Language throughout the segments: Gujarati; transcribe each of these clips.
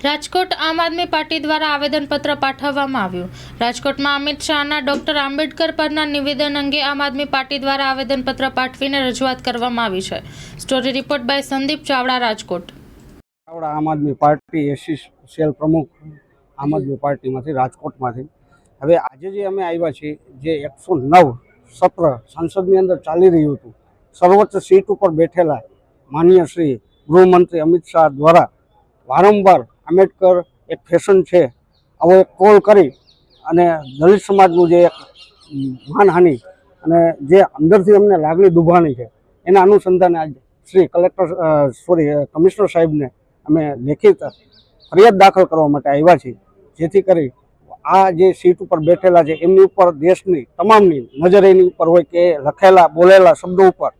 રાજકોટ આમ આદમી પાર્ટી દ્વારા આવેદનપત્ર પાઠવવામાં આવ્યું। રાજકોટમાં અમિત શાહના ડોક્ટર આંબેડકર પરના નિવેદન અંગે આમ આદમી પાર્ટી દ્વારા આવેદનપત્ર પાઠવીને રજૂઆત કરવામાં આવી છે। Story report by Sandeep Chavda, Rajkot. Aam Aadmi party AC cell પ્રમુખ આમ આદમી પાર્ટીમાંથી રાજકોટમાંથી હવે આજે જે અમે આવ્યા છીએ, જે 109 સત્ર સંસદની અંદર ચાલી રહ્યું હતું, સર્વોચ્ચ સીટ ઉપર બેઠેલા માનનીય શ્રી ગૃહમંત્રી અમિત શાહ દ્વારા વારંવાર આંબેડકર એક ફેશન છે આવો એક કોલ કરી અને દલિત સમાજનું જે એક માનહાનિ અને જે અંદરથી અમને લાગણી દુભાણી છે, એના અનુસંધાને આજે શ્રી કમિશનર સાહેબને અમે લેખિત ફરિયાદ દાખલ કરવા માટે આવ્યા છીએ, જેથી કરી આ જે સીટ ઉપર બેઠેલા છે એમની ઉપર દેશની તમામની નજર એની ઉપર હોય કે લખેલા બોલેલા શબ્દો ઉપર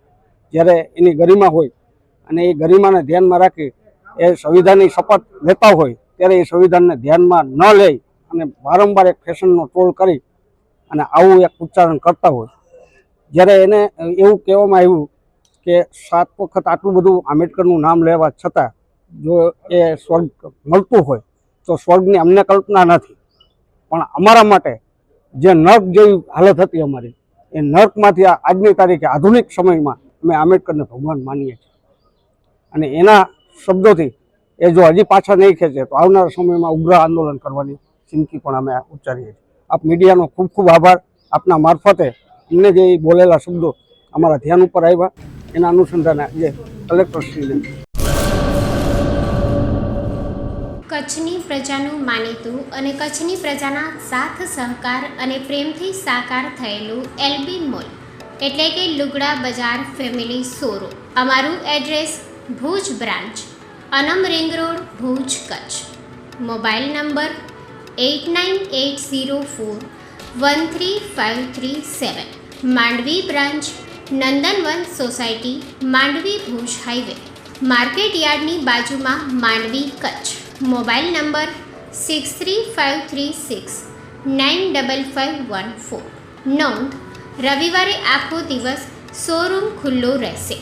જ્યારે એની ગરિમા હોય અને એ ગરિમાને ધ્યાનમાં રાખી એ સંવિધાનની શપથ લેતા હોય ત્યારે એ સંવિધાનને ધ્યાનમાં ન લઈ અને વારંવાર એક ફેશનનો ટ્રોલ કરી અને આવું એક ઉચ્ચારણ કરતા હોય, જ્યારે એને એવું કહેવામાં આવ્યું કે 7 વખત આટલું બધું આંબેડકરનું નામ લેવા છતાં જો એ સ્વર્ગ મળતું હોય તો સ્વર્ગની અમને કલ્પના નથી, પણ અમારા માટે જે નર્ક જેવી હાલત હતી અમારી, એ નર્કમાંથી આજની તારીખે આધુનિક સમયમાં અમે આંબેડકરને ભગવાન માનીએ છીએ અને એના શબ્દોથી એ જો હજી પાછા નહીં ખેંચે તો આવનારા સમયમાં ઉગ્ર આંદોલન કરવાની ચીમકી પણ અમે ઉચ્ચારીએ છીએ। આપ મીડિયાનો ખૂબ ખૂબ આભાર। આપના મારફતે અમને જે બોલેલા શબ્દો અમારા ધ્યાન ઉપર આવ્યા, એના અનુસંધાને આજે કલેક્ટરશ્રીને કચ્છની પ્રજાનું માનીતું અને કચ્છની પ્રજાના સાથ સહકાર અને પ્રેમથી સાકાર થયેલું એલબી મોલ એટલે કે લુગડા બજાર ફેમિલી શોરૂમ। અમારું address Bhuj branch, Anam ring road, Bhuj, Kutch. Mobile number 8980413537। Mandvi branch, Nandanvan society, Mandvi, Bhuj highway, market યાર્ડની બાજુમાં, માંડવી, કચ્છ। Mobile number 6353695514। નોંધ: રવિવારે આખો દિવસ શોરૂમ ખુલ્લો રહેશે।